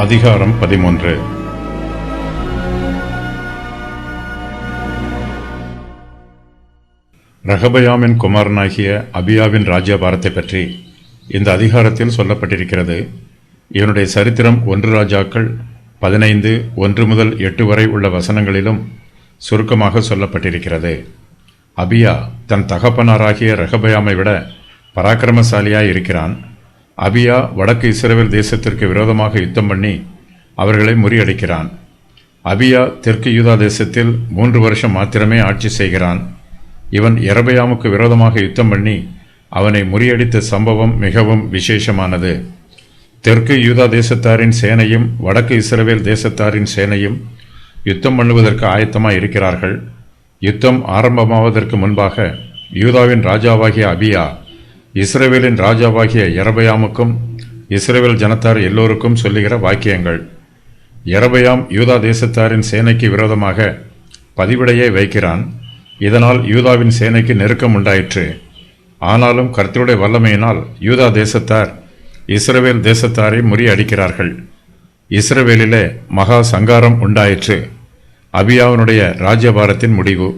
அதிகாரம் 13. ரெகபயாமின் குமாரனாகிய அபியாவின் ராஜ்யபாரத்தை பற்றி இந்த அதிகாரத்தில் சொல்லப்பட்டிருக்கிறது. இவனுடைய சரித்திரம் 1 ராஜாக்கள் 15 1 முதல் 8 வரை உள்ள வசனங்களிலும் சுருக்கமாக சொல்லப்பட்டிருக்கிறது. அபியா தன் தகப்பனாராகிய ரெகபயாமை விட பராக்கிரமசாலியாய் இருக்கிறான். அபியா வடக்கு இஸ்ரவேல் தேசத்திற்கு விரோதமாக யுத்தம் பண்ணி அவர்களை முறியடிக்கிறான். அபியா தெற்கு யூதா தேசத்தில் 3 வருஷம் மாத்திரமே ஆட்சி செய்கிறான். இவன் யெரொபெயாமுக்கு விரோதமாக யுத்தம் பண்ணி அவனை முறியடித்த சம்பவம் மிகவும் விசேஷமானது. தெற்கு யூதா தேசத்தாரின் சேனையும் வடக்கு இஸ்ரவேல் தேசத்தாரின் சேனையும் யுத்தம் பண்ணுவதற்கு ஆயத்தமாய் இருக்கிறார்கள். யுத்தம் ஆரம்பமாவதற்கு முன்பாக யூதாவின் ராஜாவாகிய அபியா இஸ்ரவேலின் ராஜாவாகிய யெரொபெயாமுக்கும் இஸ்ரவேல் ஜனத்தார் எல்லோருக்கும் சொல்லுகிற வாக்கியங்கள். யெரொபெயாம் யூதா தேசத்தாரின் சேனைக்கு விரோதமாக பதிவிடையை வைக்கிறான். இதனால் யூதாவின் சேனைக்கு நெருக்கம் உண்டாயிற்று. ஆனாலும் கர்த்தருடைய வல்லமையினால் யூதா தேசத்தார் இஸ்ரவேல் தேசத்தாரை முறியடிக்கிறார்கள். இஸ்ரவேலிலே மகா சங்காரம் உண்டாயிற்று. அபியாவினுடைய ராஜ்யபாரத்தின் முடிவு.